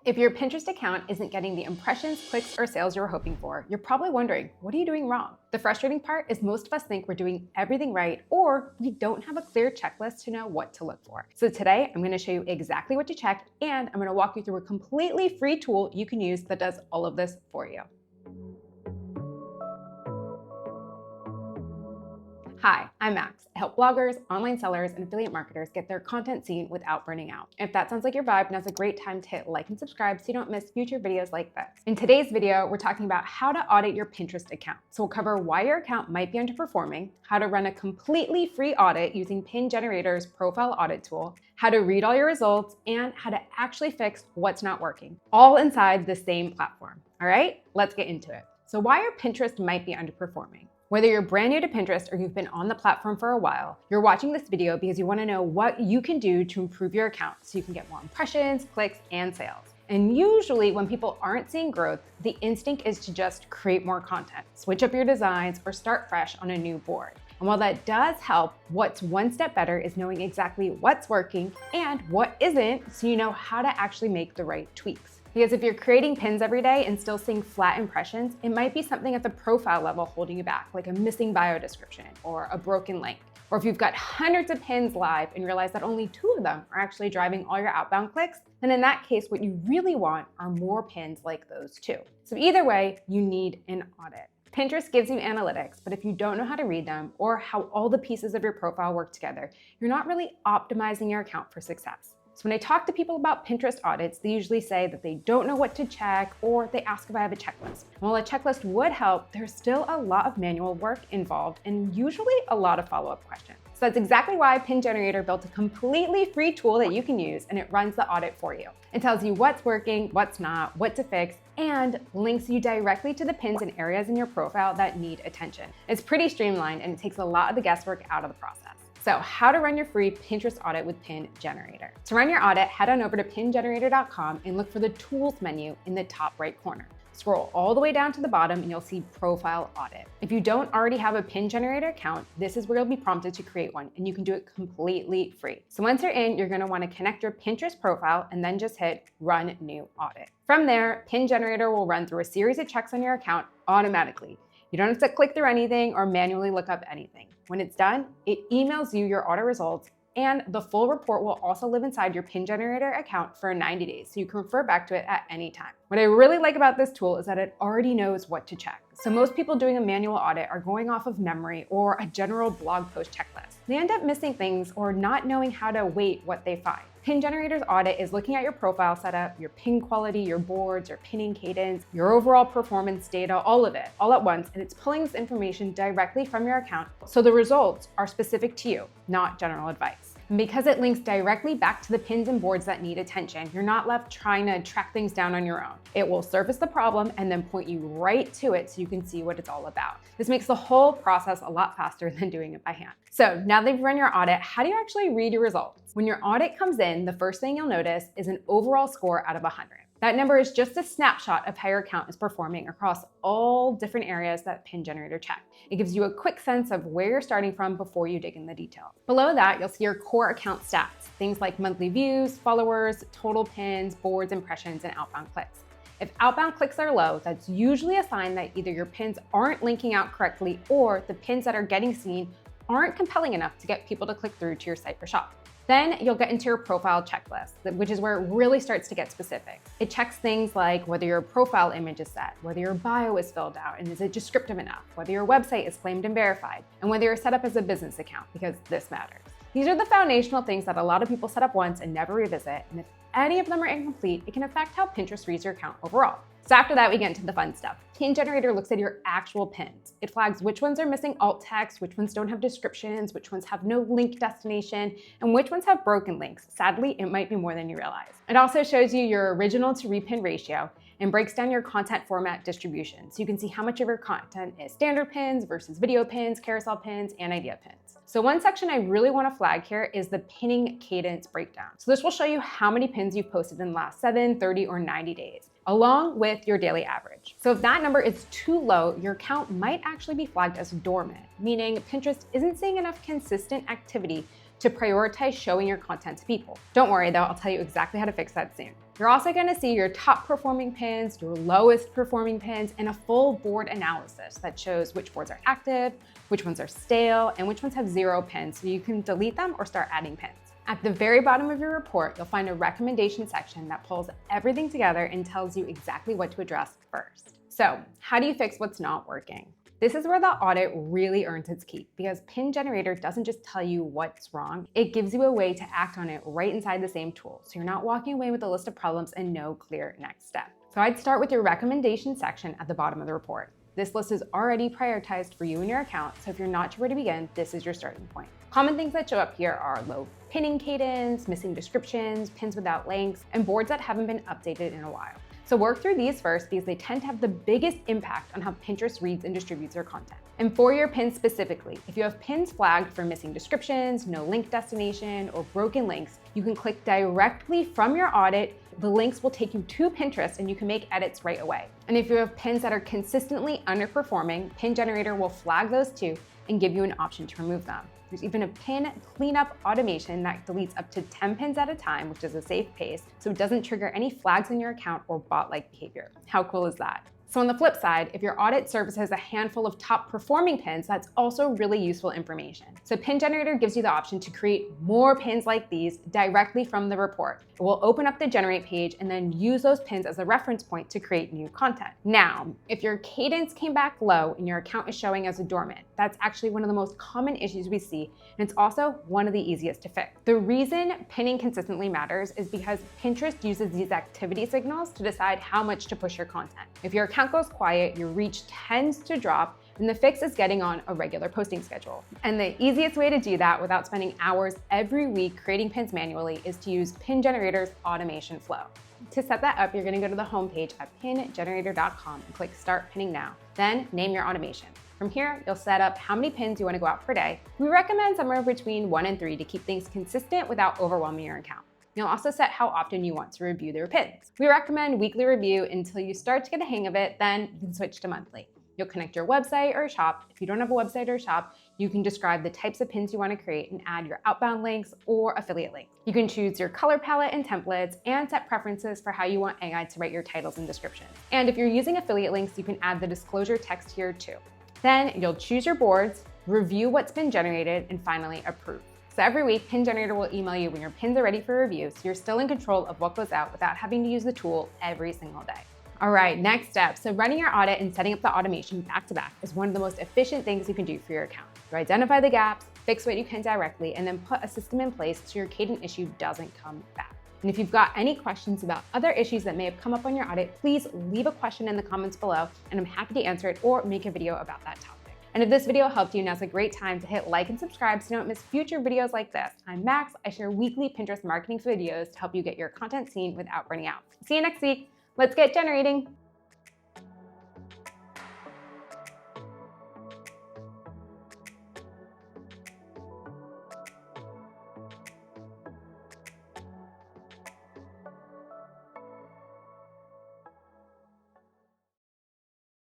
If your Pinterest account isn't getting the impressions, clicks, or sales you were hoping for, you're probably wondering, what are you doing wrong? The frustrating part is most of us think we're doing everything right, or we don't have a clear checklist to know what to look for. So today, I'm going to show you exactly what to check, and I'm going to walk you through a completely free tool you can use that does all of this for you. Hi, I'm Max. I help bloggers, online sellers, and affiliate marketers get their content seen without burning out. If that sounds like your vibe, now's a great time to hit like and subscribe so you don't miss future videos like this. In today's video, we're talking about how to audit your Pinterest account. So we'll cover why your account might be underperforming, how to run a completely free audit using Pin Generator's profile audit tool, how to read all your results, and how to actually fix what's not working, all inside the same platform. All right, let's get into it. So why your Pinterest might be underperforming. Whether you're brand new to Pinterest or you've been on the platform for a while, you're watching this video because you want to know what you can do to improve your account so you can get more impressions, clicks, and sales. And usually when people aren't seeing growth, the instinct is to just create more content, switch up your designs, or start fresh on a new board. And while that does help, what's one step better is knowing exactly what's working and what isn't so you know how to actually make the right tweaks. Because if you're creating pins every day and still seeing flat impressions, it might be something at the profile level holding you back, like a missing bio description or a broken link. Or if you've got hundreds of pins live and realize that only 2 of them are actually driving all your outbound clicks, then in that case, what you really want are more pins like those 2. So either way, you need an audit. Pinterest gives you analytics, but if you don't know how to read them or how all the pieces of your profile work together, you're not really optimizing your account for success. So when I talk to people about Pinterest audits, they usually say that they don't know what to check or they ask if I have a checklist. While a checklist would help, there's still a lot of manual work involved and usually a lot of follow-up questions. So that's exactly why Pin Generator built a completely free tool that you can use, and it runs the audit for you. It tells you what's working, what's not, what to fix, and links you directly to the pins and areas in your profile that need attention. It's pretty streamlined and it takes a lot of the guesswork out of the process. So how to run your free Pinterest audit with Pin Generator. To run your audit, head on over to pingenerator.com and look for the Tools menu in the top right corner. Scroll all the way down to the bottom and you'll see Profile Audit. If you don't already have a Pin Generator account, this is where you'll be prompted to create one, and you can do it completely free. So once you're in, you're going to want to connect your Pinterest profile and then just hit Run New Audit. From there, Pin Generator will run through a series of checks on your account automatically. You don't have to click through anything or manually look up anything. When it's done, it emails you your audit results, and the full report will also live inside your Pin Generator account for 90 days, so you can refer back to it at any time. What I really like about this tool is that it already knows what to check. So most people doing a manual audit are going off of memory or a general blog post checklist. They end up missing things or not knowing how to weight what they find. Pin Generator's audit is looking at your profile setup, your pin quality, your boards, your pinning cadence, your overall performance data, all of it, all at once, and it's pulling this information directly from your account, so the results are specific to you, not general advice. And because it links directly back to the pins and boards that need attention, you're not left trying to track things down on your own. It will surface the problem and then point you right to it so you can see what it's all about. This makes the whole process a lot faster than doing it by hand. So now that you've run your audit, how do you actually read your results? When your audit comes in, the first thing you'll notice is an overall score out of 100. That number is just a snapshot of how your account is performing across all different areas that Pin Generator checked. It gives you a quick sense of where you're starting from before you dig in the details. Below that, you'll see your core account stats, things like monthly views, followers, total pins, boards, impressions, and outbound clicks. If outbound clicks are low, that's usually a sign that either your pins aren't linking out correctly or the pins that are getting seen aren't compelling enough to get people to click through to your site for shop. Then you'll get into your profile checklist, which is where it really starts to get specific. It checks things like whether your profile image is set, whether your bio is filled out and is it descriptive enough, whether your website is claimed and verified, and whether you're set up as a business account, because this matters. These are the foundational things that a lot of people set up once and never revisit, and if any of them are incomplete, it can affect how Pinterest reads your account overall. So after that, we get into the fun stuff. Pin Generator looks at your actual pins. It flags which ones are missing alt text, which ones don't have descriptions, which ones have no link destination, and which ones have broken links. Sadly, it might be more than you realize. It also shows you your original to repin ratio and breaks down your content format distribution. So you can see how much of your content is standard pins versus video pins, carousel pins, and idea pins. So one section I really want to flag here is the pinning cadence breakdown. So this will show you how many pins you've posted in the last 7, 30, or 90 days, along with your daily average. So if that number is too low, your account might actually be flagged as dormant, meaning Pinterest isn't seeing enough consistent activity to prioritize showing your content to people. Don't worry though, I'll tell you exactly how to fix that soon. You're also gonna see your top performing pins, your lowest performing pins, and a full board analysis that shows which boards are active, which ones are stale, and which ones have 0 pins, so you can delete them or start adding pins. At the very bottom of your report, you'll find a recommendation section that pulls everything together and tells you exactly what to address first. So, how do you fix what's not working? This is where the audit really earns its keep, because Pin Generator doesn't just tell you what's wrong, it gives you a way to act on it right inside the same tool, so you're not walking away with a list of problems and no clear next step. So I'd start with your recommendation section at the bottom of the report. This list is already prioritized for you and your account, so if you're not sure where to begin, this is your starting point. Common things that show up here are low pinning cadence, missing descriptions, pins without links, and boards that haven't been updated in a while. So work through these first because they tend to have the biggest impact on how Pinterest reads and distributes their content. And for your pins specifically, if you have pins flagged for missing descriptions, no link destination, or broken links, you can click directly from your audit. The links will take you to Pinterest and you can make edits right away. And if you have pins that are consistently underperforming, Pin Generator will flag those too and give you an option to remove them. There's even a pin cleanup automation that deletes up to 10 pins at a time, which is a safe pace, so it doesn't trigger any flags in your account or bot-like behavior. How cool is that? So on the flip side, if your audit services a handful of top performing pins, that's also really useful information. So Pin Generator gives you the option to create more pins like these directly from the report. It will open up the generate page and then use those pins as a reference point to create new content. Now, if your cadence came back low and your account is showing as a dormant, that's actually one of the most common issues we see, and it's also one of the easiest to fix. The reason pinning consistently matters is because Pinterest uses these activity signals to decide how much to push your content. If your account goes quiet, your reach tends to drop, and the fix is getting on a regular posting schedule. And the easiest way to do that without spending hours every week creating pins manually is to use Pin Generator's automation flow. To set that up, you're gonna go to the homepage at pingenerator.com and click Start Pinning Now. Then name your automation. From here, you'll set up how many pins you wanna go out per day. We recommend somewhere between 1 and 3 to keep things consistent without overwhelming your account. You'll also set how often you want to review their pins. We recommend weekly review until you start to get a hang of it, then you can switch to monthly. You'll connect your website or shop. If you don't have a website or shop, you can describe the types of pins you want to create and add your outbound links or affiliate links. You can choose your color palette and templates and set preferences for how you want AI to write your titles and descriptions. And if you're using affiliate links, you can add the disclosure text here too. Then you'll choose your boards, review what's been generated, and finally approve. So every week, Pin Generator will email you when your pins are ready for review, so you're still in control of what goes out without having to use the tool every single day. All right, next step. So running your audit and setting up the automation back to back is one of the most efficient things you can do for your account. You identify the gaps, fix what you can directly, and then put a system in place so your cadence issue doesn't come back. And if you've got any questions about other issues that may have come up on your audit, please leave a question in the comments below, and I'm happy to answer it or make a video about that topic. And if this video helped you, now's a great time to hit like and subscribe so you don't miss future videos like this. I'm Max. I share weekly Pinterest marketing videos to help you get your content seen without burning out. See you next week. Let's get generating.